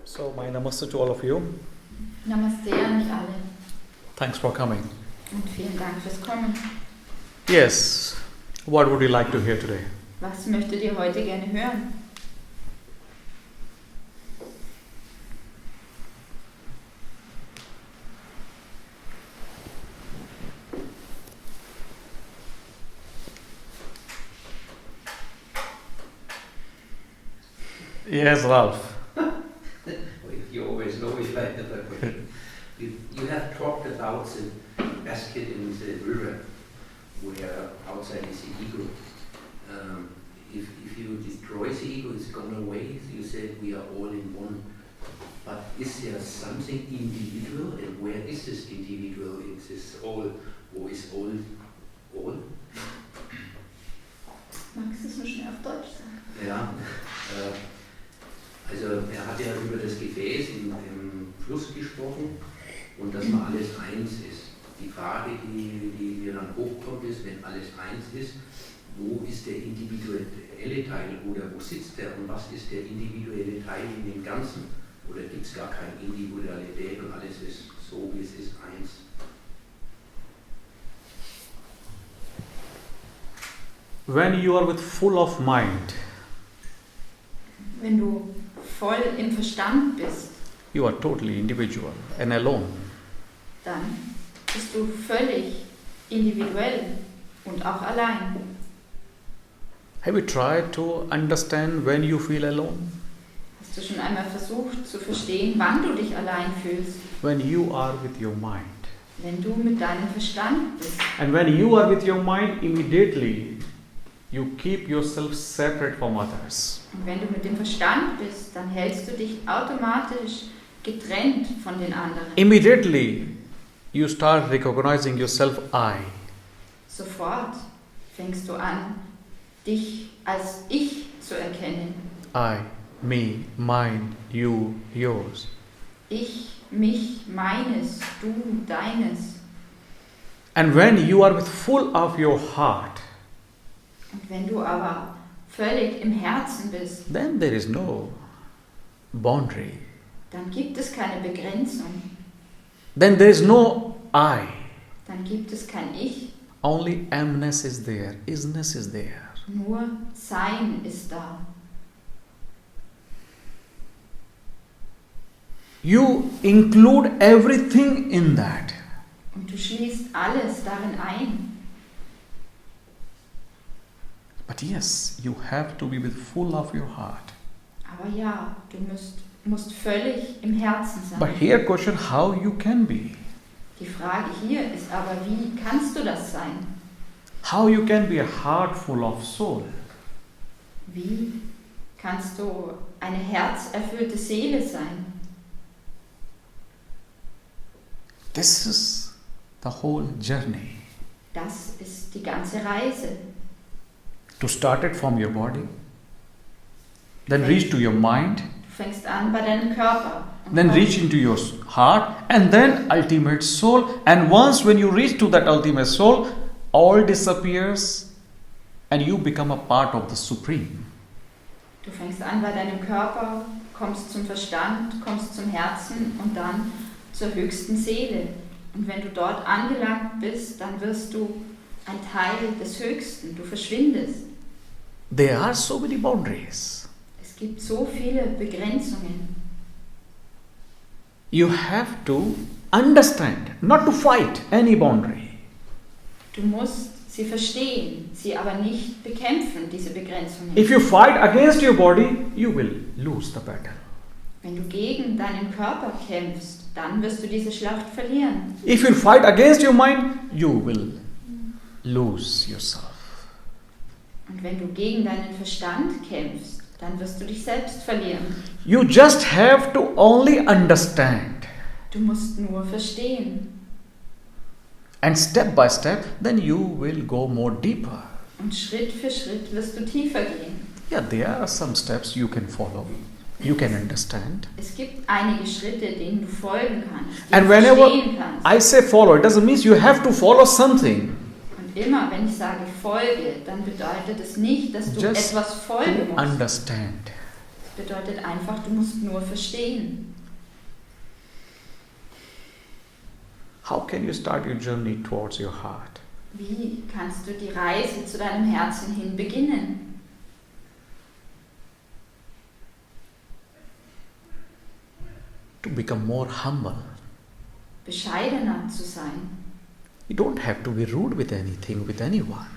So, my namaste to all of you. Namaste an euch alle Thanks for coming. und vielen Dank fürs Kommen. Yes, what would you like to hear today? Was möchtet ihr heute gerne hören? Yes, Ralph. You always know it like that. You have talked about the basket in the river where outside is the ego. If you destroy the ego, it's gone away. You said we are all in one. But is there something individual, and where is this individual? Is this all, or is all? Magst du es nur schnell auf Deutsch sagen? Ja, also er hat ja über das Gefäß im Fluss gesprochen und dass man alles eins ist. Die Frage, die mir dann hochkommt, ist, wenn alles eins ist, wo ist der individuelle Teil oder wo sitzt der und was ist der individuelle Teil in dem Ganzen? Oder gibt es gar keine Individualität und alles ist so, wie es ist, eins? When you are with full of mind, Wenn du voll im Verstand bist, you are totally individual and alone. dann bist du völlig individuell und auch allein. Have you tried to understand when you feel alone? Hast du schon einmal versucht zu verstehen, wann du dich allein fühlst? When you are with your mind. Wenn du mit deinem Verstand bist. And when you are with your mind, immediately you keep yourself separate from others. Und wenn du mit dem Verstand bist, dann hältst du dich automatisch getrennt von den anderen. Immediately you start recognizing yourself I. Sofort fängst du an, dich als Ich zu erkennen. I, me, mine, you, yours. Ich, mich, meines, du, deines. And when you are with full of your heart, Und wenn du aber völlig im Herzen bist, then there is no boundary. dann gibt es keine Begrenzung. Then there is no I. Dann gibt es kein Ich, Only amness is there, isness is there. nur Sein ist da. You include everything in that. Und du schließt alles darin ein. But yes, you have to be with full of your heart. Aber ja, du musst völlig im Herzen sein. But here question how you can be. Die Frage hier ist aber, wie kannst du das sein? How you can be a heart full of soul. Wie kannst du eine herzerfüllte Seele sein? This is the whole journey. Das ist die ganze Reise. To start it from your body, then reach to your mind, Du fängst an bei deinem Körper. Und then kommst reach into your heart, and then ultimate soul. And once when you reach to that ultimate soul, all disappears and you become a part of the Supreme. Du fängst an bei deinem Körper, kommst zum Verstand, kommst zum Herzen und dann zur höchsten Seele. Und wenn du dort angelangt bist, dann wirst du ein Teil des Höchsten. Du verschwindest. There are so many boundaries. Es gibt so viele Begrenzungen. You have to understand, not to fight any boundary. Du musst sie verstehen, sie aber nicht bekämpfen, diese Begrenzungen. If you fight against your body, you will lose the battle. Wenn du gegen deinen Körper kämpfst, dann wirst du diese Schlacht verlieren. If you fight against your mind, you will lose yourself. Und wenn du gegen deinen Verstand kämpfst, dann wirst du dich selbst verlieren. You just have to only understand. Du musst nur verstehen. And step by step, then you will go more deeper. Und Schritt für Schritt wirst du tiefer gehen. Yeah, there are some steps you can follow. You can understand. Es gibt einige Schritte, denen du folgen kannst, die And du whenever verstehen kannst. I say follow, it doesn't mean you have to follow something. Und immer, wenn ich sage folge, dann bedeutet es nicht, dass du Just etwas folgen to musst. understand. Es bedeutet einfach, du musst nur verstehen. How can you start your journey towards your heart? Wie kannst du die Reise zu deinem Herzen hin beginnen? To become more humble. Bescheidener zu sein. You don't have to be rude with anything, with anyone.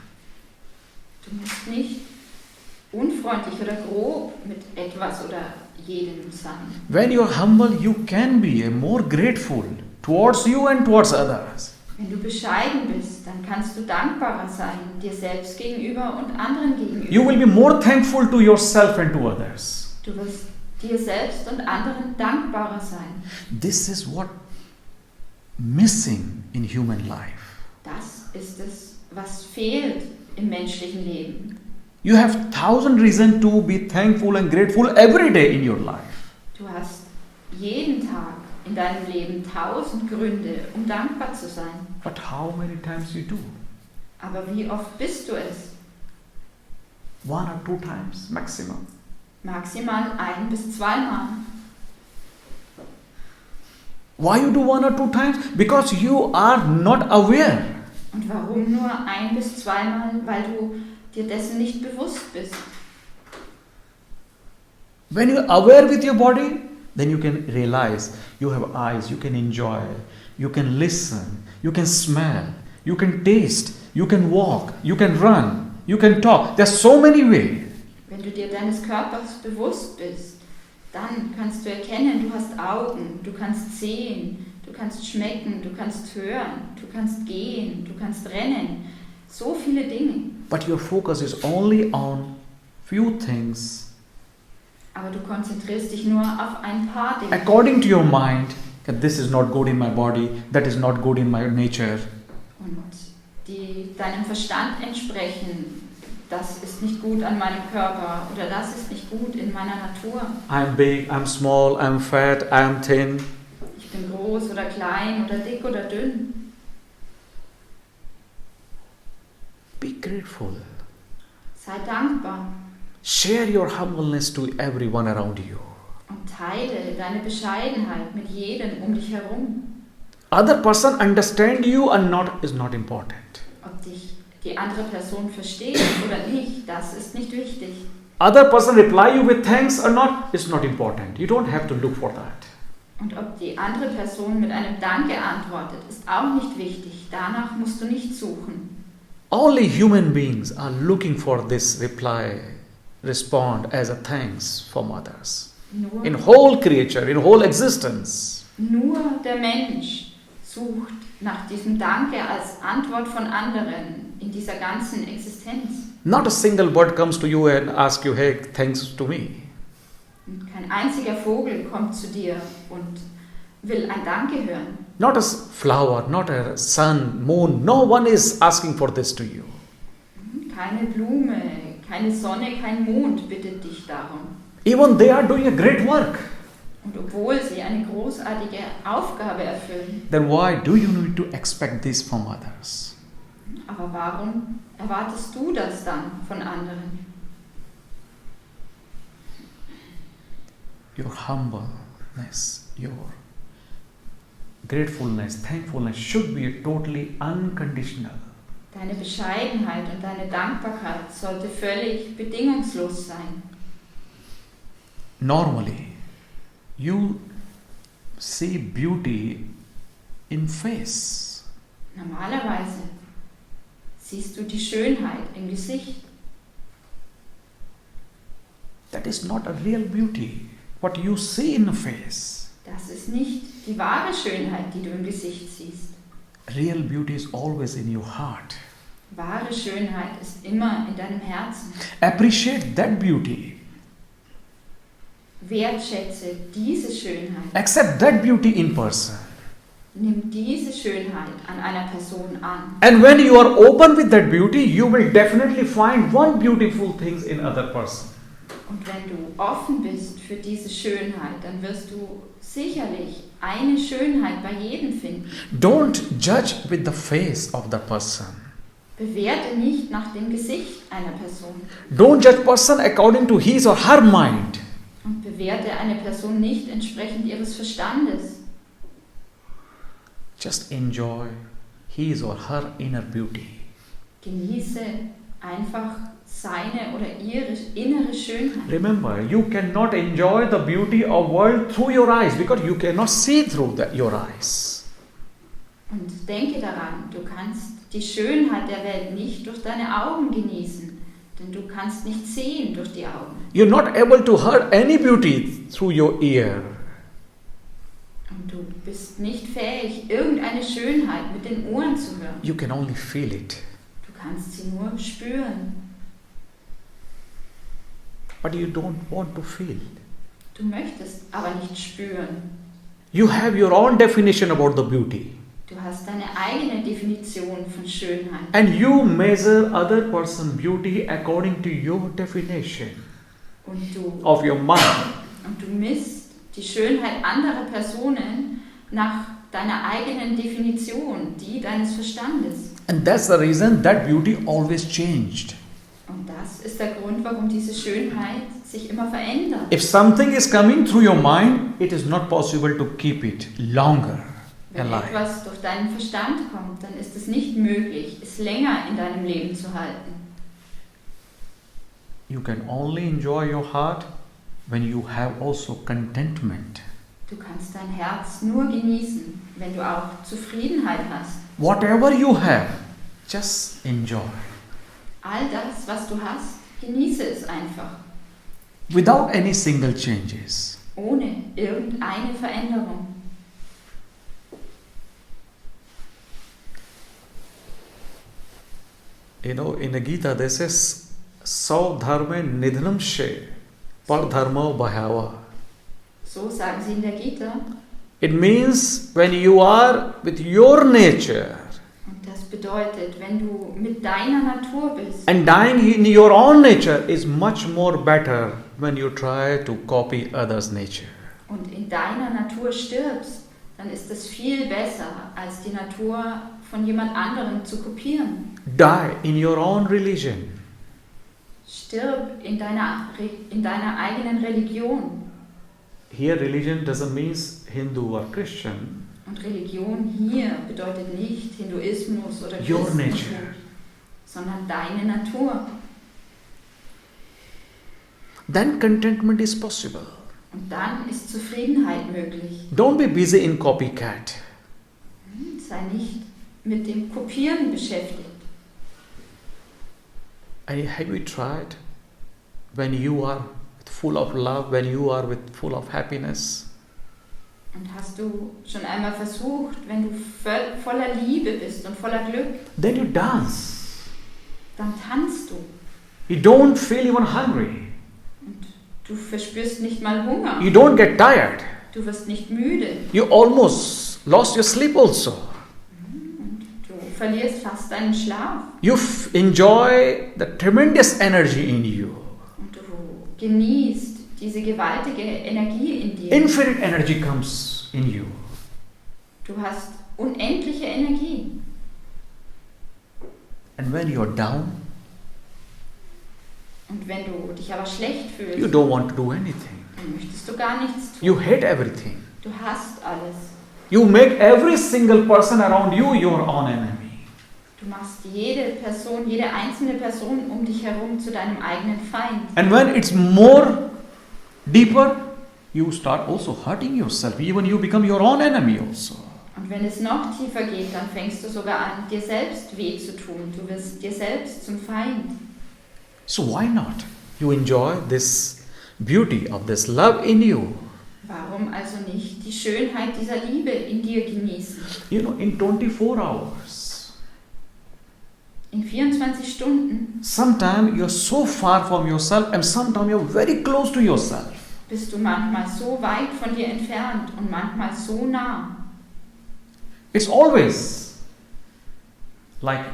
Du musst nicht unfreundlich oder grob mit etwas oder jedem sein. When you're humble, you can be more grateful towards you and towards others. Wenn du bescheiden bist, dann kannst du dankbarer sein, dir selbst gegenüber und anderen gegenüber. You will be more thankful to yourself and to others. Du wirst dir selbst und anderen dankbarer sein. This is what missing in human life. Das ist es, was fehlt im menschlichen Leben. You have 1,000 reasons to be thankful and grateful every day in your life. Du hast jeden Tag in deinem Leben 1000 Gründe, um dankbar zu sein. But how many times you do? Aber wie oft bist du es? 1 or 2 times maximum. Maximal 1 bis 2 Mal. Why you do 1 or 2 times? Because you are not aware. Und warum nur 1 bis 2 Mal? Weil du dir dessen nicht bewusst bist. When you are aware with your body, then you can realize you have eyes, you can enjoy, you can listen, you can smell, you can taste, you can walk, you can run, you can talk. There are so many ways. Wenn du dir deines Körpers bewusst bist, dann kannst du erkennen, du hast Augen, du kannst sehen, du kannst schmecken, du kannst hören, du kannst gehen, du kannst rennen. So viele Dinge. But your focus is only on few things Aber du konzentrierst dich nur auf ein paar Dinge. according to your mind, that this is not good in my body, that is not good in my nature. Und die deinem Verstand entsprechen. Das ist nicht gut an meinem Körper oder das ist nicht gut in meiner Natur. I'm big, I'm small, I'm fat, I'm thin. Ich bin groß oder klein oder dick oder dünn. Be grateful. Sei dankbar Share your humbleness to everyone around you. und teile deine Bescheidenheit mit jedem um dich herum. Other person understand you or not is not important. Ob dich die andere Person versteht oder nicht, das ist nicht wichtig. Other person reply you with thanks or not is not important. You don't have to look for that. Und ob die andere Person mit einem Danke antwortet, ist auch nicht wichtig. Danach musst du nicht suchen. Only human beings are looking for this reply, respond as a thanks from others. In whole creature, in whole existence. Nur der Mensch sucht nach diesem Danke als Antwort von anderen in dieser ganzen Existenz. Not a single bird comes to you and asks you, hey, thanks to me. Und kein einziger Vogel kommt zu dir und will ein Danke hören. Not a flower, not a sun, moon. No one is asking for this to you. Keine Blume, keine Sonne, kein Mond bittet dich darum. Even they are doing a great work. Und obwohl sie eine großartige Aufgabe erfüllen, Then why do you need to expect this from others? aber warum erwartest du das dann von anderen? Your humbleness, your gratefulness, thankfulness should be totally unconditional. Deine Bescheidenheit und deine Dankbarkeit sollte völlig bedingungslos sein. Normally, you see beauty in face. Normalerweise siehst du die Schönheit im Gesicht. That is not a real beauty. What you see in the face. Das ist nicht die wahre Schönheit, die du im Gesicht siehst. Real beauty is always in your heart. Wahre Schönheit ist immer in deinem Herzen. Appreciate that beauty. Wertschätze diese Schönheit. Accept that beauty in person. Nimm diese Schönheit an einer Person an. And when you are open with that beauty, you will definitely find one beautiful thing in other person. Und wenn du offen bist für diese Schönheit, dann wirst du sicherlich eine Schönheit bei jedem finden. Don't judge with the face of the person. Bewerte nicht nach dem Gesicht einer Person. Don't judge person according to his or her mind. Und bewerte eine Person nicht entsprechend ihres Verstandes. Just enjoy his or her inner beauty. Genieße einfach seine oder ihre innere Schönheit. Remember, you cannot enjoy the beauty of world through your eyes because you cannot see through your eyes. Und denke daran, du kannst die Schönheit der Welt nicht durch deine Augen genießen, denn du kannst nicht sehen durch die Augen. You're not able to hear any beauty through your ear. Und du bist nicht fähig, irgendeine Schönheit mit den Ohren zu hören. You can only feel it. Du kannst sie nur spüren. But you don't want to feel. Du möchtest aber nicht spüren. You have your own definition about the beauty. Du hast deine eigene Definition von Schönheit. And you measure other person's beauty according to your definition Und du, of your mind. und du misst die Schönheit anderer Personen nach deiner eigenen Definition, die deines Verstandes. And that's the reason that beauty always changed. Und das ist der Grund, warum diese Schönheit sich immer verändert. If something is coming through your mind, it is not possible to keep it longer Wenn alive. etwas durch deinen Verstand kommt, dann ist es nicht möglich, es länger in deinem Leben zu halten. You can only enjoy your heart when you have also contentment. Du kannst dein Herz nur genießen, wenn du auch Zufriedenheit hast. Whatever you have, just enjoy. All das, was du hast, genieße es einfach, Without any single changes. ohne irgendeine Veränderung. You know, in the Gita, there says, Sau dharme nidhanam she, par dharma bhayava. So sagen sie in der Gita. It means when you are with your nature Und das bedeutet, wenn du mit deiner Natur bist and dying in your own nature is much more better when you try to copy others' nature. und in deiner Natur stirbst, dann ist es viel besser, als die Natur von jemand anderem zu kopieren. Die in your own religion. Stirb in deiner eigenen Religion. Here religion doesn't mean Hindu or Christian. Und Religion hier bedeutet nicht Hinduismus oder Your Christentum, nature. sondern deine Natur. Then contentment is possible. Und dann ist Zufriedenheit möglich. Don't be busy in copycat. Sei nicht mit dem Kopieren beschäftigt. And have you tried when you are full of love, when you are full of happiness? Und hast du schon einmal versucht, wenn du voller Liebe bist und voller Glück, Then you dance. dann tanzt du. You don't feel even hungry. Und du verspürst nicht mal Hunger. You don't get tired. Du wirst nicht müde. You almost lost your sleep also. Und du verlierst fast deinen Schlaf. You enjoy the tremendous energy in you. Und du genießt diese gewaltige Energie in dir. Infinite energy comes in you. Du hast unendliche Energie. And when you're down, Und wenn du dich aber schlecht you fühlst, don't want to do anything. dann möchtest du gar nichts tun. You hate everything. Du hasst alles. You make every single person around you your own enemy. Du machst jede Person, jede einzelne Person um dich herum zu deinem eigenen Feind. And when it's more deeper, you start also hurting yourself. Even you become your own enemy also. Und wenn es noch tiefer geht, dann fängst du sogar an, dir selbst weh zu tun. Du wirst dir selbst zum Feind. So why not? You enjoy this beauty of this love in you. Warum also nicht die Schönheit dieser Liebe in dir genießen? You know, in 24 hours, In 24 Stunden sometimes you're so far from yourself and sometimes you're very close to yourself. bist du manchmal so weit von dir entfernt und manchmal so nah. It's always like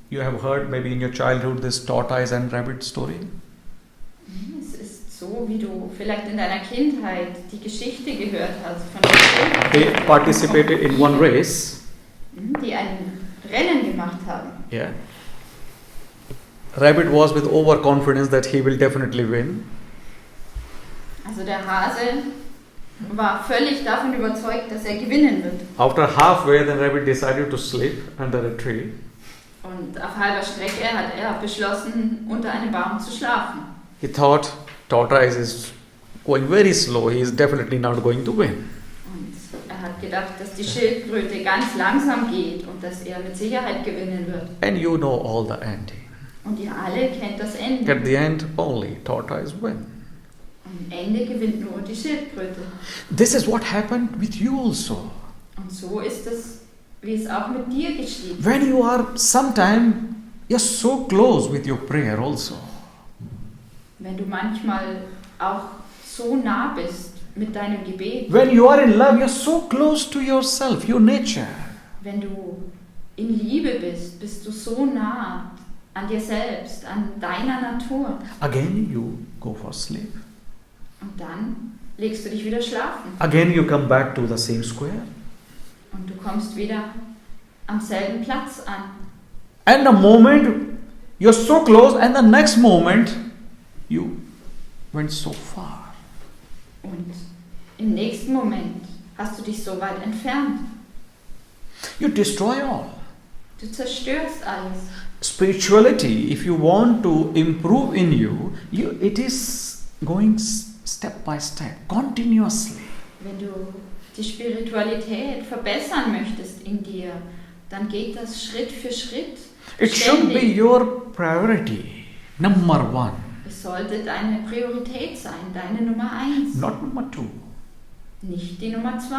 you have heard maybe in your childhood this tortoise and rabbit story. Es ist so, wie du vielleicht in deiner Kindheit die Geschichte gehört hast von den They participated in one race. die ein Rennen gemacht haben. Yeah. Rabbit was with overconfidence that he will definitely win. Also der Hase war völlig davon überzeugt, dass er gewinnen wird. After halfway, the rabbit decided to sleep under a tree. Und auf halber Strecke hat er beschlossen, unter einem Baum zu schlafen. He thought tortoise is going very slow. He is definitely not going to win. Und er hat gedacht, dass die Schildkröte ganz langsam geht und dass er mit Sicherheit gewinnen wird. And you know all the ending. Und ihr alle kennt das Ende. At the end, only tortoise win. Am Ende gewinnt nur die Schildkröte. This is what happened with you also. Und so ist es, wie es auch mit dir geschieht. When you are sometime, you're so close with your prayer also. Wenn du manchmal auch so nah bist mit deinem Gebet. When you are in love, you're so close to yourself, your nature. Wenn du in Liebe bist, bist du so nah an dir selbst, an deiner Natur. Again you go for sleep. Und dann legst du dich wieder schlafen. Again you come back to the same square. Und du kommst wieder am selben Platz an. And the moment you're so close, and the next moment you went so far. Und im nächsten Moment hast du dich so weit entfernt. You destroy all. Du zerstörst alles. Spirituality, if you want to improve in you, it is going step by step, continuously. Wenn du die Spiritualität verbessern möchtest in dir, dann geht das Schritt für Schritt. It should be your priority, number one. Es sollte deine Priorität sein, deine Nummer 1. Not number 2. Nicht die Nummer 2.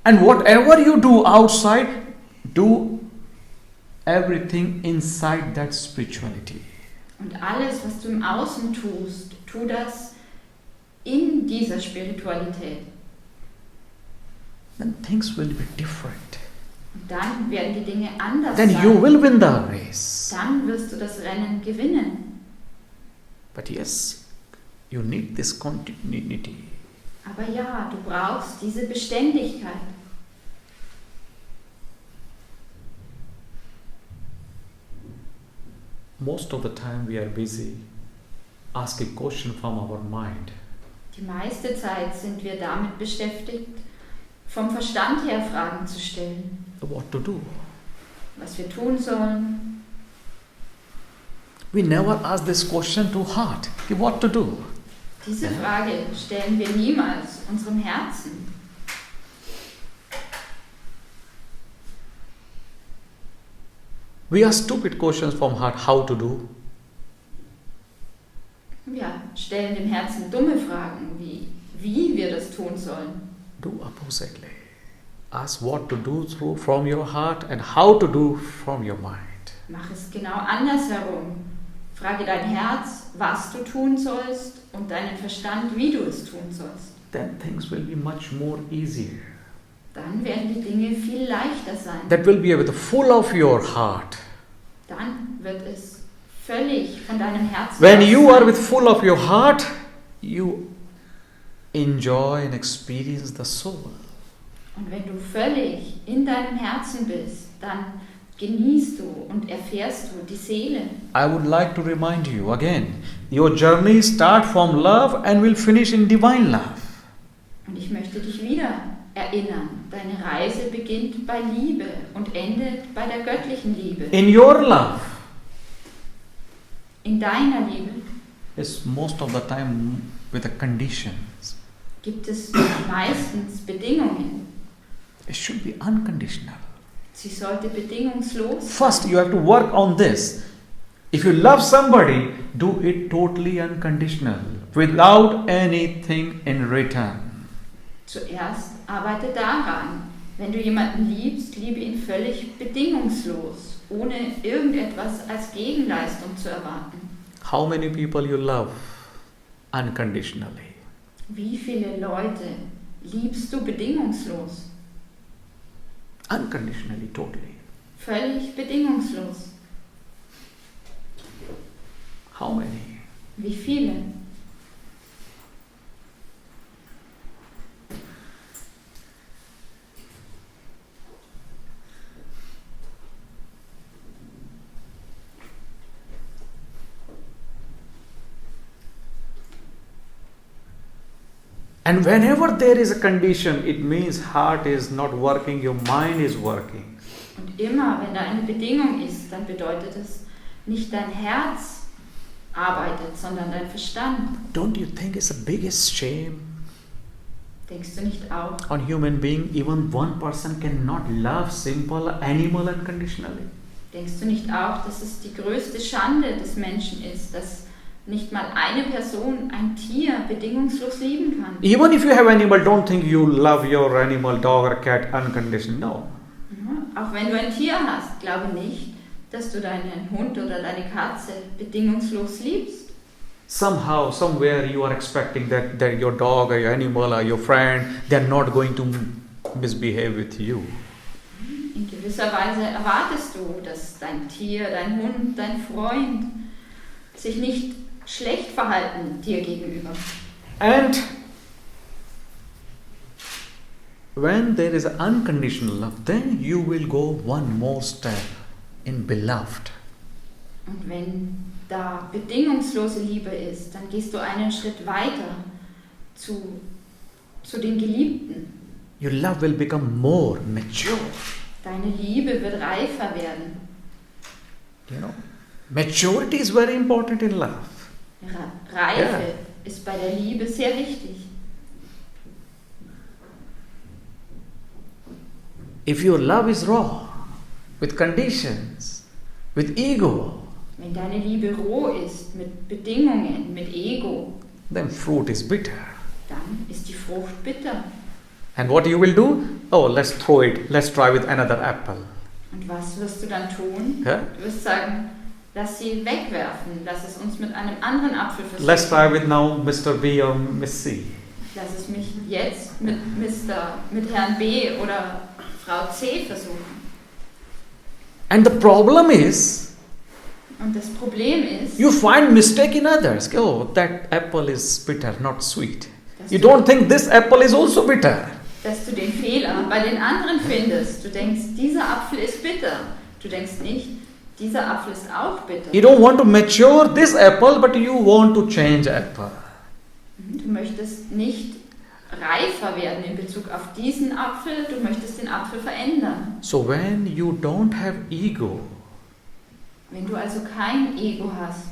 And whatever you do outside, do everything inside that spirituality. Und alles, was du im Außen tust, tu das in dieser Spiritualität. Then things will be different. Und dann werden die Dinge anders Then sein. you will win the race. Dann wirst du das Rennen gewinnen. But yes, you need this continuity. Aber ja, du brauchst diese Beständigkeit. Most of the time we are busy asking questions from our mind. Die meiste Zeit sind wir damit beschäftigt, vom Verstand her Fragen zu stellen. What to do? Was wir tun sollen. We never ask this question to heart. What to do? Diese Frage stellen wir niemals unserem Herzen. We ask stupid questions from heart. How to do? Wir stellen dem Herzen dumme Fragen, wie wir das tun sollen. Do oppositely. Ask what to do from your heart and how to do from your mind. Mach es genau andersherum. Frage dein Herz, was du tun sollst, und deinen Verstand, wie du es tun sollst. Then things will be much more easier. Dann werden die Dinge viel leichter sein. That will be with full of your heart. Dann wird es völlig von deinem Herzen When aus you sein. are with full of your heart, you enjoy and experience the soul. Und wenn du völlig in deinem Herzen bist, dann genießt du und erfährst du die Seele. I would like to remind you again, your journey starts from love and will finish in divine love. Und ich möchte dich wieder erinnern, deine Reise beginnt bei Liebe und endet bei der göttlichen Liebe. In your love In deiner Liebe is most of the time with the conditions. gibt es meistens Bedingungen. It should be unconditional. Sie sollte bedingungslos sein. First, you have to work on this. If you love somebody, do it totally unconditional, without anything in return. Zuerst arbeite daran. Wenn du jemanden liebst, liebe ihn völlig bedingungslos, ohne irgendetwas als Gegenleistung zu erwarten. How many people you love unconditionally? Wie viele Leute liebst du bedingungslos? Unconditionally, totally. Völlig bedingungslos. How many? Wie viele? And whenever there is a condition, it means heart is not working, your mind is working. Und immer, wenn da eine Bedingung ist, dann bedeutet es, nicht dein Herz arbeitet, sondern dein Verstand. Don't you think it's the biggest shame Denkst du nicht auch? on human being? Even one person cannot love simple animal unconditionally. Denkst du nicht auch, dass es die größte Schande des Menschen ist, dass nicht mal eine Person ein Tier bedingungslos lieben kann? Even if you have animal, don't think you love your animal, dog or cat unconditionally. No. Ja, auch wenn du ein Tier hast, glaube nicht, dass du deinen Hund oder deine Katze bedingungslos liebst. Somehow, somewhere you are expecting that your dog or your animal or your friend, they are not going to misbehave with you. In gewisser Weise erwartest du, dass dein Tier, dein Hund, dein Freund sich nicht schlecht verhalten dir gegenüber. And when there is unconditional love, then you will go one more step in beloved. Und wenn da bedingungslose Liebe ist, dann gehst du einen Schritt weiter zu den Geliebten. Your love will become more mature. Deine Liebe wird reifer werden. You know, maturity is very important in love. Reife ist bei der Liebe sehr wichtig. If your love is raw, with conditions, with ego, Wenn deine Liebe roh ist, mit Bedingungen, mit Ego, then fruit is bitter. dann ist die Frucht bitter. And what you will do? Oh, let's throw it. Let's try with another apple. Und was wirst du dann tun? Ja? Du wirst sagen, lass sie wegwerfen, lass es uns mit einem anderen Apfel Let's versuchen. try with now Mr. B or Miss C. Lass es mich jetzt mit Herrn B oder Frau C versuchen. And the problem is, Und das Problem ist, you find mistake in others. Oh, that apple is bitter, not sweet. dass You du, don't think this apple is also bitter. dass du den Fehler bei den anderen findest. Du denkst, dieser Apfel ist bitter. Du denkst nicht, dieser Apfel ist auch bitter. You don't want to mature this apple, but you want to change apple. Du möchtest nicht reifer werden in Bezug auf diesen Apfel, du möchtest den Apfel verändern. So when you don't have ego, Wenn du also kein Ego hast,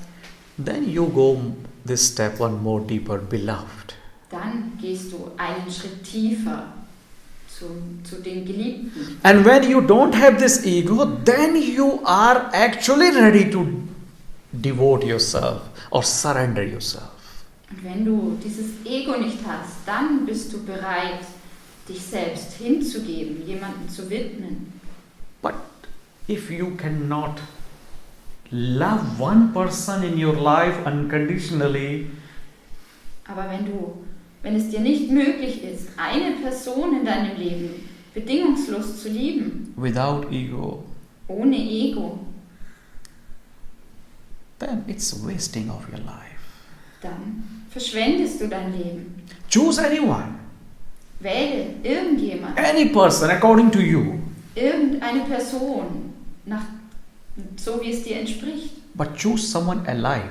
then you go this step one more deeper, beloved. dann gehst du einen Schritt tiefer zu den Geliebten. And when you don't have this ego, then you are actually ready to devote yourself or surrender yourself. Und wenn du dieses Ego nicht hast, dann bist du bereit, dich selbst hinzugeben, jemanden zu widmen. But if you cannot love one person in your life unconditionally, Aber wenn es dir nicht möglich ist, eine Person in deinem Leben bedingungslos zu lieben, without ego, ohne Ego, then it's wasting of your life. dann verschwendest du dein Leben. Choose anyone, Wähle irgendjemand, any person according to you, irgendeine Person, so wie es dir entspricht. but choose someone alive.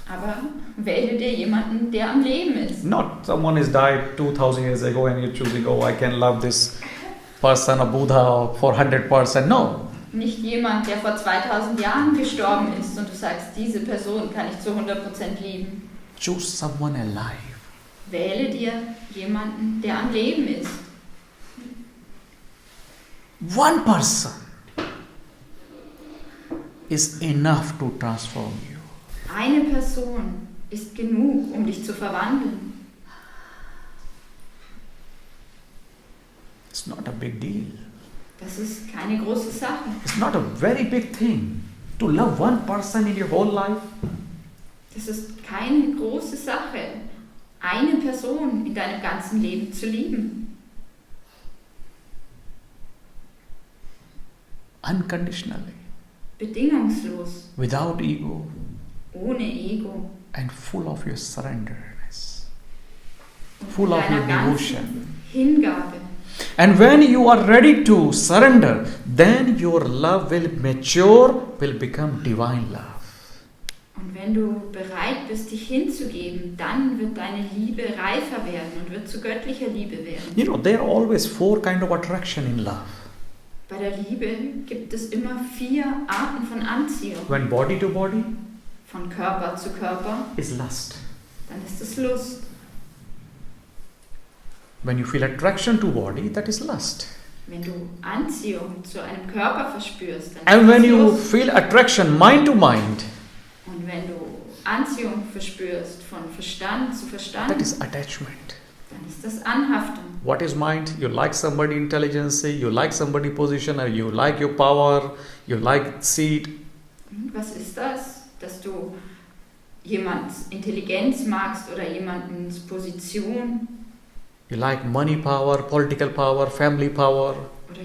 Aber wähle dir jemanden, der am Leben ist. Not someone has died 2000 years ago and you're choosing, oh, I can love this person, a Buddha, for 100%. No. Nicht jemand, der vor 2000 Jahren gestorben ist und du sagst, diese Person kann ich zu 100% lieben. Choose someone alive. Wähle dir jemanden, der am Leben ist. One person is enough to transform you. Eine Person ist genug, um dich zu verwandeln. It's not a big deal. Das ist keine große Sache. It's not a very big thing to love one person in your whole life. Das ist keine große Sache, eine Person in deinem ganzen Leben zu lieben. Unconditionally, Bedingungslos, without ego, ohne Ego. and full of your surrenderness, Und full of your deiner ganzen devotion. Hingabe. And when you are ready to surrender, then your love will mature, will become divine love. Und wenn du bereit bist, dich hinzugeben, dann wird deine Liebe reifer werden und wird zu göttlicher Liebe werden. You know, there are always 4 kinds of attraction in love. Bei der Liebe gibt es immer 4 Arten von Anziehung. When body to body Von Körper zu Körper, is lust. dann ist es Lust. When you feel attraction to body, that is lust. Wenn du Anziehung zu einem Körper verspürst, dann And ist when es you Lust. feel attraction mind to mind, Und wenn du Anziehung verspürst von Verstand zu Verstand, that is attachment. dann ist das Anhaftung. What is mind? You like somebody intelligence, you like somebody position, or you like your power, you like seat. Was ist das? Dass du jemand's Intelligenz magst oder jemandens Position You like money power, political power, family power. oder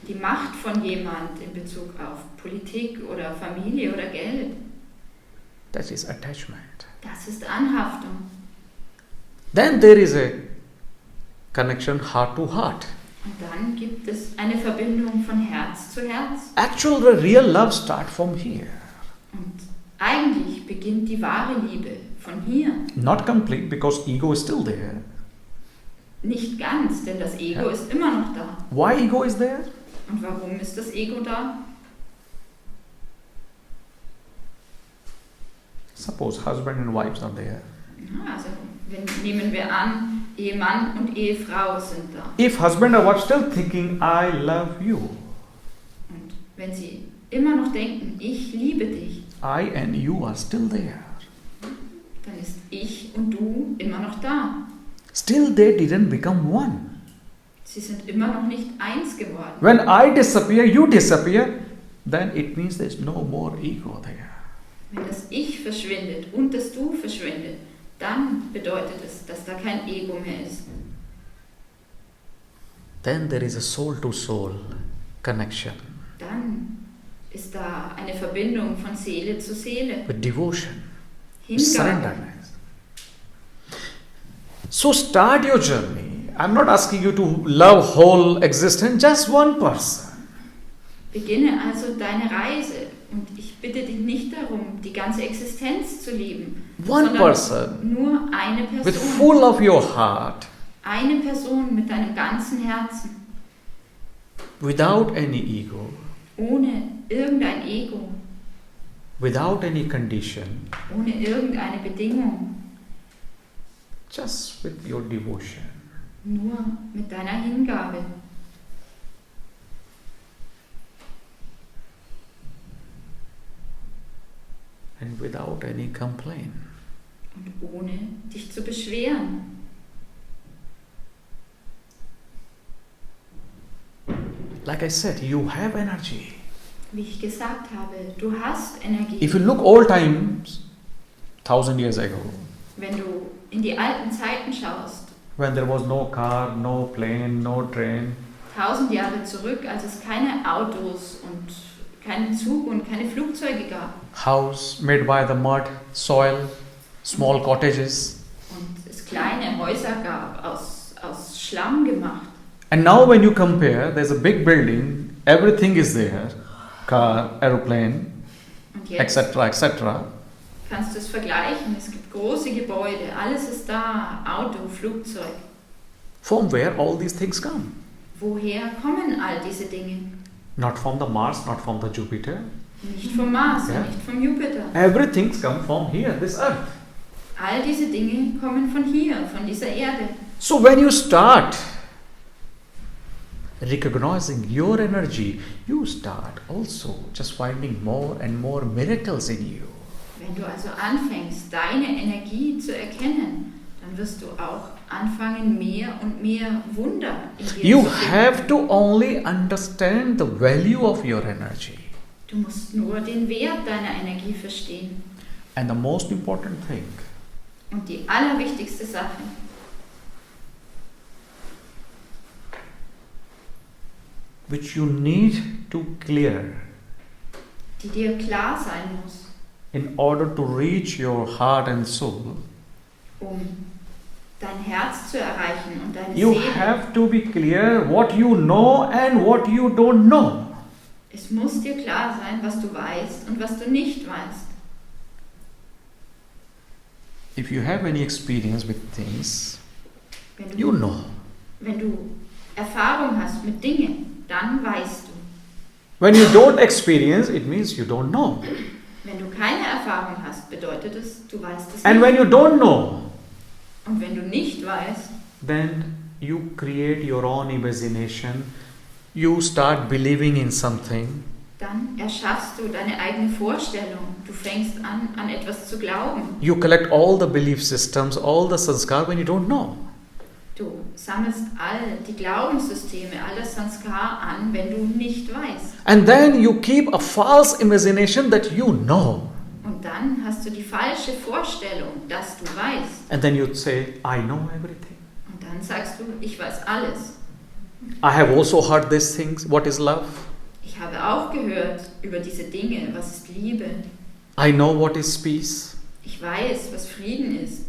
die Macht von jemand in Bezug auf Politik oder Familie oder Geld. That is attachment. Das ist Anhaftung. Then there is a connection heart to heart. Und dann gibt es eine Verbindung von Herz zu Herz. Actual real love starts from here. Und eigentlich beginnt die wahre Liebe von hier. Not complete because ego is still there. Nicht ganz, denn das Ego Ja. ist immer noch da. Why ego is there? Und warum ist das Ego da? Suppose husband and wives are there. Ja, also nehmen wir an, Ehemann und Ehefrau sind da. If husband or wife still thinking, I love you, Und wenn sie immer noch denken, ich liebe dich, I and you are still there. dann ist ich und du immer noch da. Still they didn't become one. Sie sind immer noch nicht eins geworden. When I disappear, you disappear, then it means there's no more ego there. Wenn das Ich verschwindet und das Du verschwindet, dann bedeutet es, dass da kein Ego mehr ist. Then there is a soul-to-soul connection Dann ist da eine Verbindung von Seele zu Seele. with devotion, with Hingabe. surrenderness. So start your journey. I'm not asking you to love whole existence, just one person. Beginne also deine Reise und ich bitte dich nicht darum, die ganze Existenz zu lieben, One sondern person nur eine with Person. full of your heart, Eine Person mit deinem ganzen Herzen, without any ego, ohne irgendein Ego, without any condition, ohne irgendeine Bedingung, just with your devotion. nur mit deiner Hingabe. And without any complaint. Und ohne dich zu beschweren. Like I said, you have energy. Wie ich gesagt habe, du hast Energie. If you look old times, 1000 years ago, Wenn du in die alten Zeiten schaust, when there was no car, no plane, no train, 1000 Jahre zurück, als es keine Autos und keinen Zug und keine Flugzeuge gab house made by the mud, soil, small cottages. und es kleine Häuser gab, aus Schlamm gemacht. And now when you compare, there's a big building, everything is there, car, aeroplane, Und jetzt etc., etc. kannst du es vergleichen, es gibt große Gebäude, alles ist da, Auto, Flugzeug. From where all these things come? Woher kommen all diese Dinge? Not from the Mars, not from the Jupiter. Nicht vom Mars, Ja. nicht vom Jupiter. Everything's come from here, this earth. All diese Dinge kommen von hier, von dieser Erde. So when you start recognizing your energy, you start also just finding more and more miracles in you. Wenn du also anfängst, deine Energie zu erkennen, dann wirst du auch anfangen, mehr und mehr Wunder in dir You zu finden. have to only understand the value of your energy. Du musst nur den Wert deiner Energie verstehen. And the most important thing, Und die allerwichtigste Sache, which you need to clear die dir klar sein muss, in order to reach your heart and soul, um dein Herz zu erreichen und deine you Seele. have to be clear what you know and what you don't know. Es muss dir klar sein, was du weißt und was du nicht weißt. If you have any experience with things, Wenn du, you know. wenn du Erfahrung hast mit Dingen, dann weißt du. When you don't experience, it means you don't know. Wenn du keine Erfahrung hast, bedeutet es, du weißt es And nicht. when you don't know, Und wenn du nicht weißt, then you create your own imagination. You start believing in something. dann erschaffst du deine eigene Vorstellung. Du fängst an etwas zu glauben. You collect all the belief systems, all the sanskar when you don't know. Du sammelst all die Glaubenssysteme, all das Sanskar an, wenn du nicht weißt. And then you keep a false imagination that you know. Und dann hast du die falsche Vorstellung, dass du weißt. And then you say, I know everything. Und dann sagst du, ich weiß alles. I have also heard these things. What is love? Ich habe auch gehört über diese Dinge, was ist Liebe. I know what is peace. Ich weiß, was Frieden ist.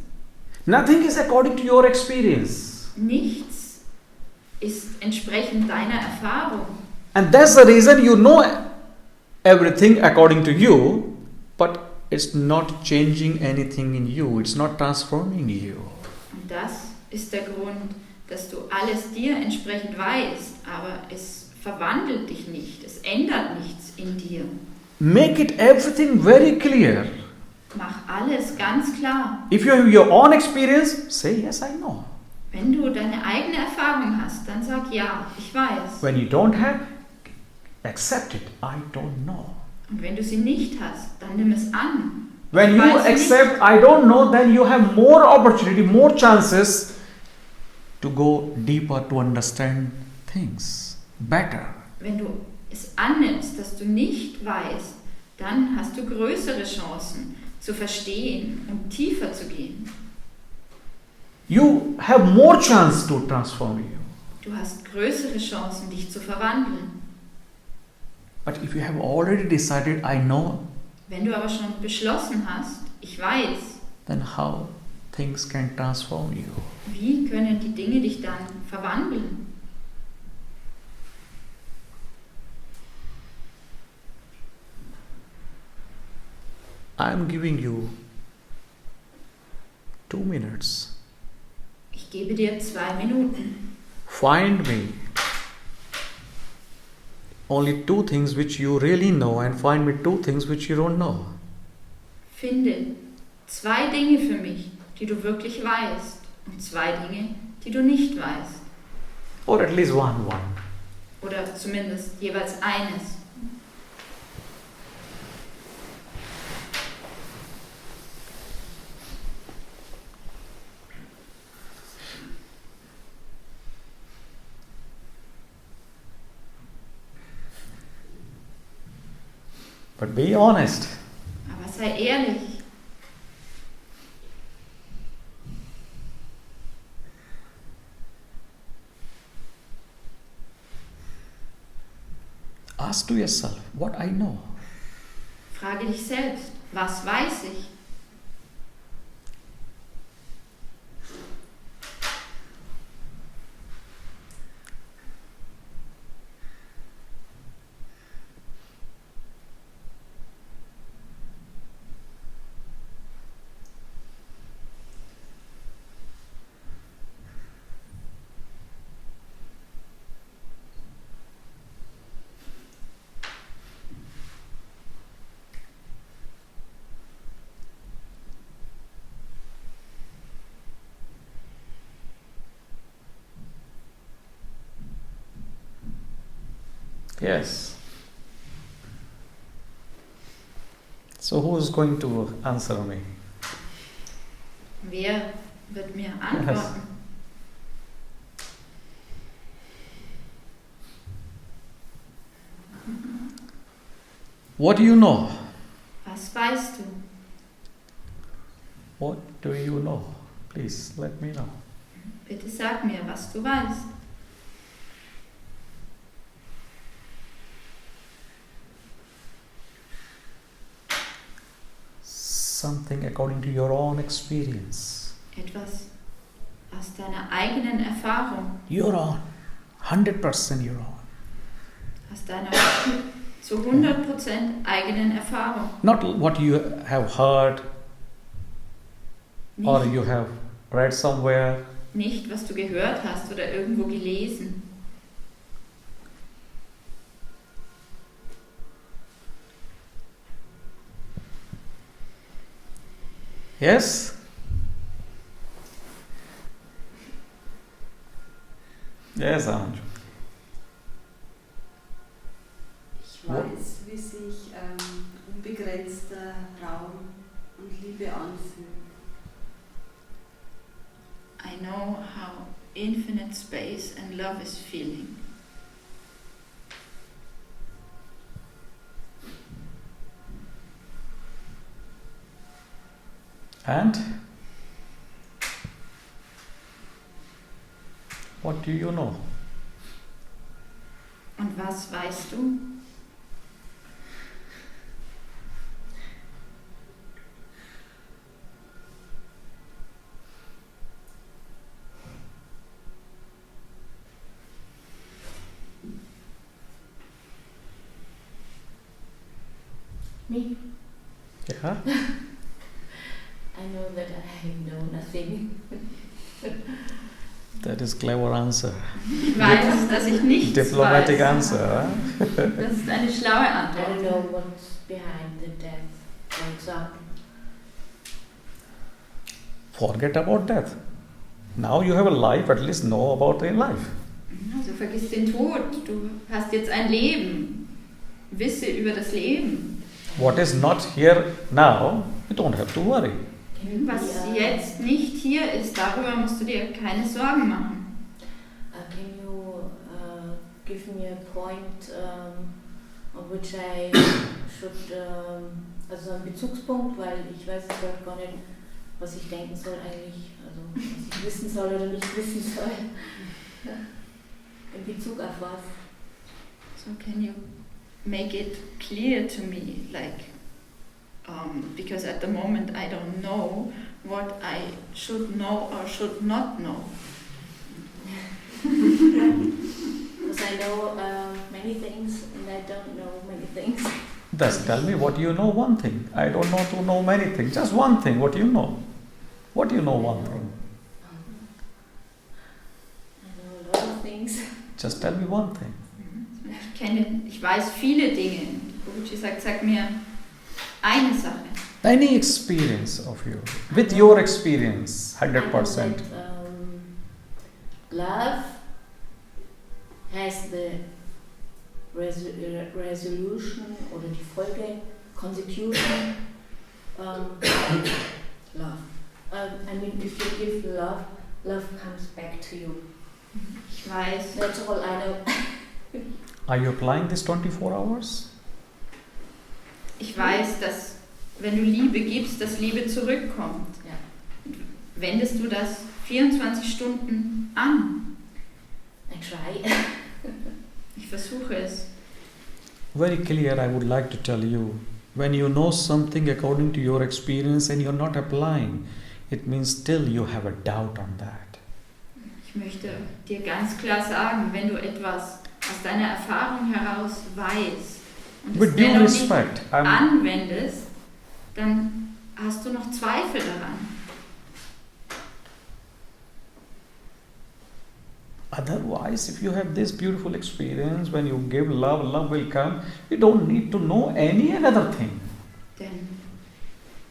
Nothing is according to your experience. Nichts ist entsprechend deiner Erfahrung. And that's the reason you know everything according to you, but it's not changing anything in you. It's not transforming you. Und das ist der Grund, dass du alles dir entsprechend weißt, aber es verwandelt dich nicht, es ändert nichts in dir. Make it everything very clear. Mach alles ganz klar. If you have your own experience, say yes, I know. Wenn du deine eigene Erfahrung hast, dann sag ja, ich weiß. When you don't have, accept it. I don't know. Und wenn du sie nicht hast, dann nimm es an. When Ich you weiß accept, nicht. I don't know, then you have more opportunity, more chances to go deeper to understand things better. Wenn du es annimmst, dass du nicht weißt, dann hast du größere Chancen zu verstehen und tiefer zu gehen. You have more chance to transform you. Du hast größere Chancen, dich zu verwandeln. But if you have already decided, I know, Wenn du aber schon beschlossen hast, ich weiß, then how things can transform you? wie können die Dinge dich dann verwandeln? I am giving you 2 minutes. Ich gebe dir 2 Minuten. Find me only 2 things which you really know and find me 2 things which you don't know. Finde 2 Dinge für mich, die du wirklich weißt, und 2 Dinge, die du nicht weißt. Or at least one. Oder zumindest jeweils eines. But be honest. Aber sei ehrlich. Ask to yourself, what I know. Frage dich selbst, was weiß ich? Yes. So who is going to answer me? Wer wird mir antworten? What do you know? Was weißt du? What do you know? Please let me know. Bitte sag mir, was du weißt. Something according to your own experience. Etwas aus deiner eigenen Erfahrung, Your own. 100% your own. aus deiner zu 100% eigenen Erfahrung. Not what you have heard. or you have read somewhere. Nicht, was du gehört hast oder irgendwo gelesen. Yes? Yes, Anju. Ich weiß, wie sich unbegrenzter Raum und Liebe anfühlt. I know how infinite space and love is feeling. And what do you know? Und was weißt du? Me? Yeah? I know that I know nothing. That is clever answer. Ich weiß, dass ich nichts Diplomatic weiß. answer. Huh? Das ist eine schlaue I don't Antwort. know what's behind the death, for example. Forget about death. Now you have a life, at least know about a life. Also vergiss den Tod. Du hast jetzt ein Leben. Wisse über das Leben. What is not here now, you don't have to worry. Was jetzt nicht hier ist, darüber musst du dir keine Sorgen machen. Can you give me a point on which I should, also einen Bezugspunkt, weil ich weiß jetzt gerade gar nicht, was ich denken soll eigentlich, also was ich wissen soll oder nicht wissen soll. In Bezug auf was? So can you make it clear to me, like, because at the moment I don't know what I should know or should not know. Because I know many things and I don't know many things. Just tell me what you know, one thing. I don't know to know many things. Just one thing, what you know. What do you know, one thing? I know a lot of things. Just tell me one thing. Ich weiß viele Dinge. Guruji sagt, sag mir eine Sache. Any experience of you, with your experience, I know 100%. that, love has the resolution oder die Folge, consecution, love. I mean, if you give love, love comes back to you. Ich weiß, That's all I know. Are you applying this 24 hours? ich weiß, dass wenn du Liebe gibst, dass Liebe zurückkommt. Ja. Wendest du das 24 Stunden an? I try. Ich versuche es. Very clear, I would like to tell you. When you know something according to your experience and you're not applying, it means still you have a doubt on that. Ich möchte dir ganz klar sagen, wenn du etwas aus deiner Erfahrung heraus weißt und es With due dennoch nicht respect, anwendest, dann hast du noch Zweifel daran. otherwise, if you have this beautiful experience, when you give love, love will come. You don't need to know any other thing. Denn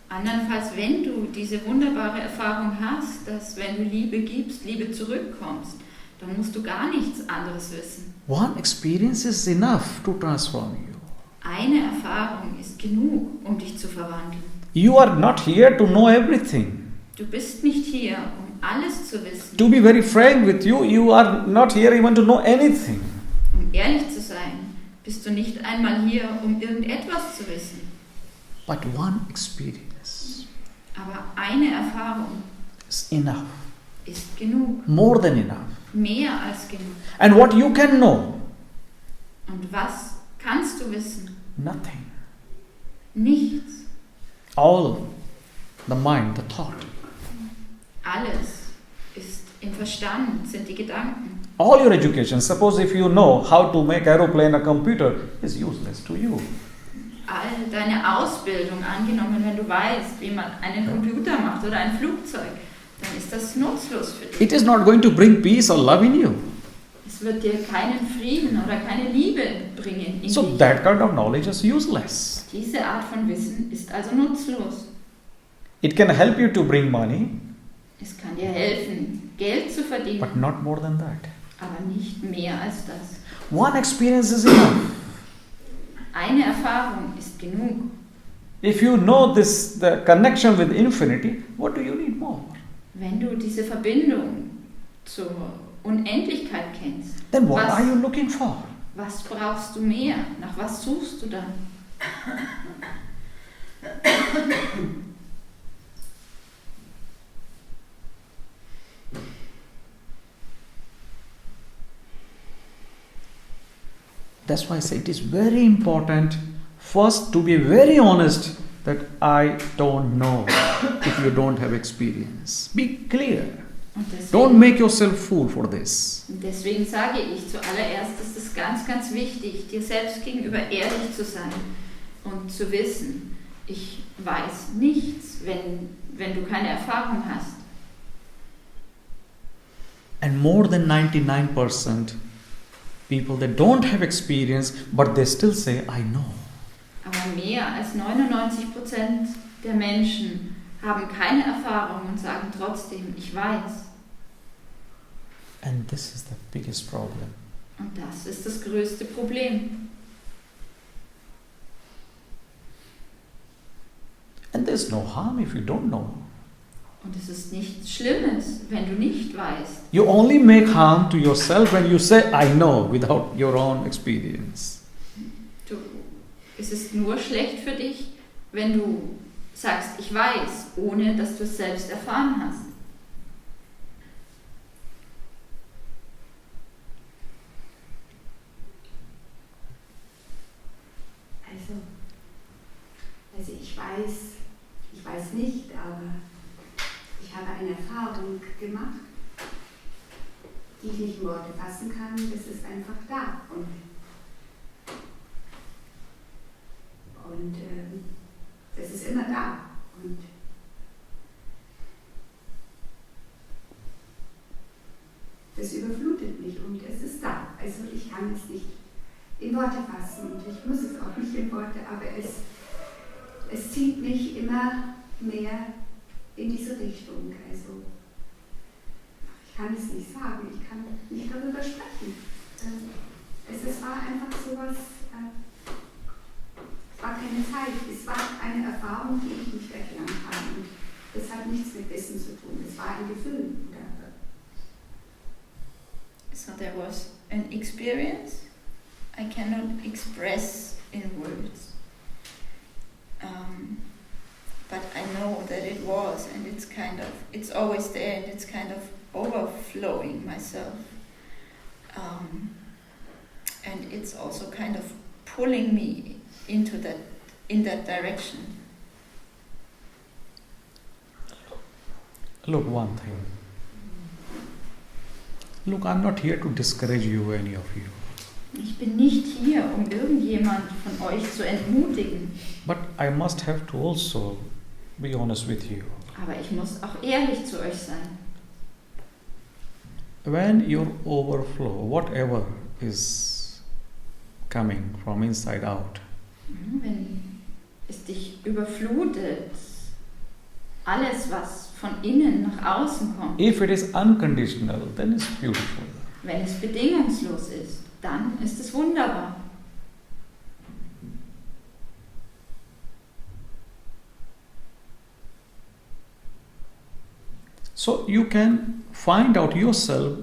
andernfalls, wenn du diese wunderbare Erfahrung hast, dass wenn du Liebe gibst, Liebe zurückkommst, dann musst du gar nichts anderes wissen. One experience is enough to transform you. Eine Erfahrung ist genug, um dich zu verwandeln. You are not here to know everything. Du bist nicht hier, um alles zu wissen. To be very frank with you, you are not here even to know anything. Um ehrlich zu sein, bist du nicht einmal hier, um irgendetwas zu wissen. But one experience Aber eine Erfahrung is enough, ist genug, more than enough. mehr als genug. And what you can know? Und was kannst du wissen? Nothing. Nichts. All the mind, the thought. Alles ist im Verstand, sind die Gedanken. All your education, suppose if you know how to make aeroplane a computer, is useless to you. all deine Ausbildung, angenommen, wenn du weißt, wie man einen Computer macht oder ein Flugzeug, dann ist das nutzlos für dich. It is not going to bring peace or love in you. Es wird dir keinen Frieden oder keine Liebe bringen in So dich. that kind of knowledge is useless. Diese Art von Wissen ist also nutzlos. It can help you to bring money, Es kann dir helfen, Geld zu verdienen, but not more than that. aber nicht mehr als das. One experience is enough. Eine Erfahrung ist genug. If you know this, the connection with infinity, what do you need more? Wenn du diese Verbindung zur Unendlichkeit kennst, Then what Was? are you looking for? was brauchst du mehr? Nach was suchst du dann? That's why I say it is very important first to be very honest that I don't know if you don't have experience. Be clear. Und Don't deswegen, make yourself fool for this. deswegen sage ich zuallererst, es ist ganz, ganz wichtig, dir selbst gegenüber ehrlich zu sein und zu wissen, ich weiß nichts, wenn du keine Erfahrung hast. And more than 99% people that don't have experience, but they still say, I know. Aber mehr als 99% der Menschen haben keine Erfahrung und sagen trotzdem, ich weiß. And this is the biggest problem. Und das ist das größte Problem. And there's no harm if you don't know. Und es ist nichts Schlimmes, wenn du nicht weißt. You only make harm to yourself when you say, I know, without your own experience. Es ist nur schlecht für dich, wenn du sagst, ich weiß, ohne dass du es selbst erfahren hast. Also ich weiß nicht, aber ich habe eine Erfahrung gemacht, die ich nicht in Worte fassen kann. Das ist einfach da. Und das ist immer da. Und das überflutet mich und es ist da. Also ich kann es nicht in Worte fassen und ich muss es auch nicht in Worte, aber es zieht mich immer mehr in diese Richtung. Also ich kann es nicht sagen, ich kann nicht darüber sprechen. Es war einfach sowas, es war keine Zeit, es war eine Erfahrung, die ich nicht erklären kann. Und das hat nichts mit Wissen zu tun, es war ein Gefühl. So there was an experience I cannot express in words. But I know that it was, and it's always there, and it's kind of overflowing myself. And it's also kind of pulling me in that direction. Look, one thing. Look, I'm not here to discourage you, any of you. Ich bin nicht hier, um irgendjemand von euch zu entmutigen. But I must have to also be honest with you. Aber ich muss auch ehrlich zu euch sein. When your overflow, whatever is coming from inside out, Wenn es dich überflutet, alles, was von innen nach außen kommt, if it is unconditional, then it's beautiful. wenn es bedingungslos ist, dann ist es wunderbar. So you can find out yourself,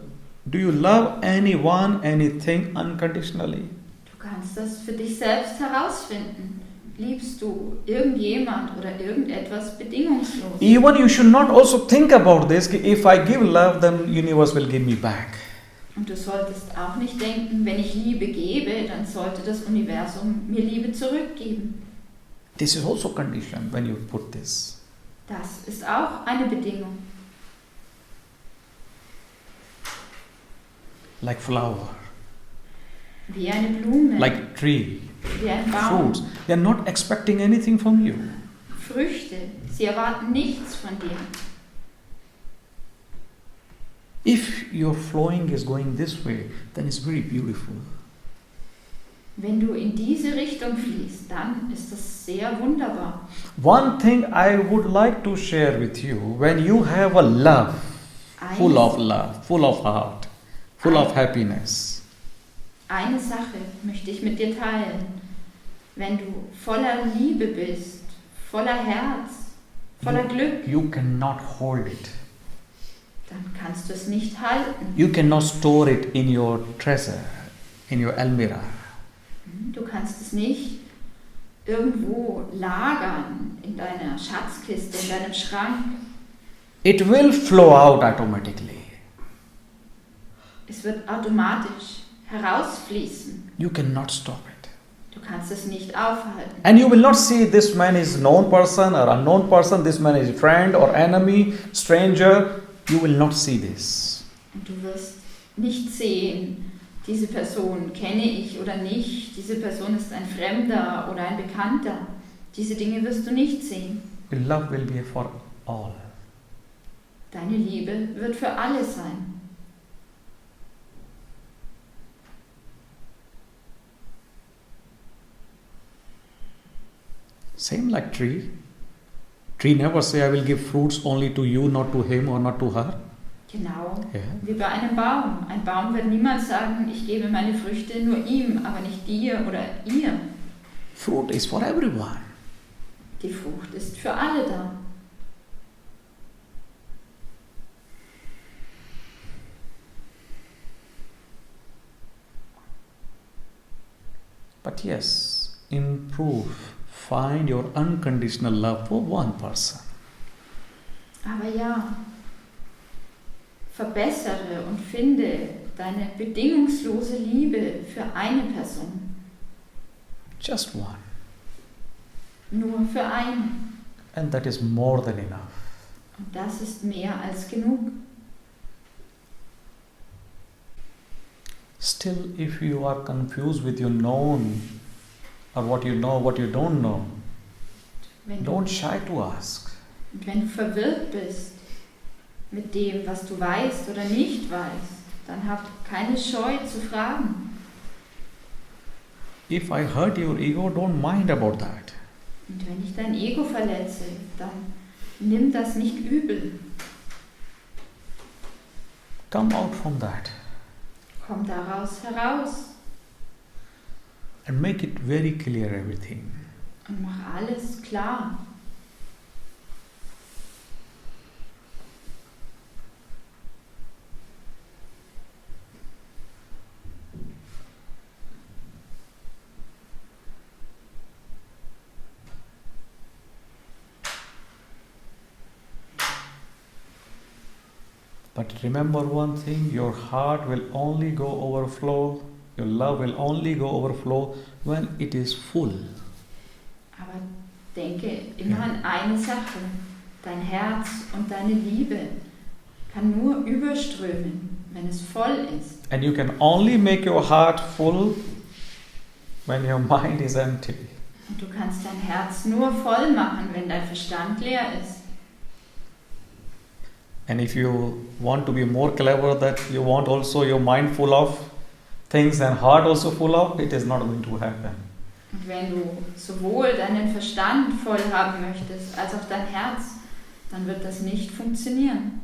do you love anyone, anything unconditionally? Du kannst das für dich selbst herausfinden. Liebst du irgendjemand oder irgendetwas bedingungslos? Even you should not also think about this, if I give love, then universe will give me back. Und du solltest auch nicht denken, wenn ich Liebe gebe, dann sollte das Universum mir Liebe zurückgeben. This is also condition when you put this. Das ist auch eine Bedingung. Like flower. Wie eine Blume, like tree, wie ein Baum. fruits. They are not expecting anything from you. Früchte, sie erwarten nichts von dir. If your flowing is going this way, then it's very beautiful. Wenn du in diese Richtung fließt, dann ist das sehr wunderbar. One thing I would like to share with you, when you have a love, full of heart, full of happiness, Eine Sache möchte ich mit dir teilen. Wenn du voller Liebe bist, voller Herz, voller Glück, you cannot hold it. dann kannst du es nicht halten. You cannot store it in your treasure, in your almirah. Du kannst es nicht irgendwo lagern, in deiner Schatzkiste, in deinem Schrank. It will flow out automatically. Es wird automatisch herausfließen. You cannot stop it. Du kannst es nicht aufhalten. And you will not see this man is known person or unknown person, this man is friend or enemy, stranger. You will not see this. Und du wirst nicht sehen, diese Person kenne ich oder nicht, diese Person ist ein Fremder oder ein Bekannter. Diese Dinge wirst du nicht sehen. Your love will be for all. Deine Liebe wird für alle sein. Same like tree. Tree never say I will give fruits only to you, not to him or not to her. Genau, Yeah. wie bei einem Baum. Ein Baum wird niemals sagen, ich gebe meine Früchte nur ihm, aber nicht dir oder ihr. Fruit is for everyone. Die Frucht ist für alle da. But yes, improve. Find your unconditional love for one person. Aber ja, verbessere und finde deine bedingungslose Liebe für eine Person. Just one. Nur für eine. And that is more than enough. Und das ist mehr als genug. Still, if you are confused with your known or what you know, what you don't know, Wenn du, don't shy to ask. wenn du verwirrt bist mit dem, was du weißt oder nicht weißt, dann hab keine Scheu zu fragen. If I hurt your ego, don't mind about that. Und wenn ich dein Ego verletze, dann nimm das nicht übel. Come out from that Komm daraus heraus and make it very clear everything. und mach alles klar. But remember one thing, your heart will only go overflow, your love will only go overflow when it is full. Aber denke immer an eine Sache. Dein Herz und deine Liebe kann nur überströmen, wenn es voll ist. And you can only make your heart full when your mind is empty. Und du kannst dein Herz nur voll machen, wenn dein Verstand leer ist. And if you want to be more clever, that you want also your mind full of things and heart also full of, it is not going to happen. Und wenn du sowohl deinen Verstand voll haben möchtest, als auch dein Herz, dann wird das nicht funktionieren.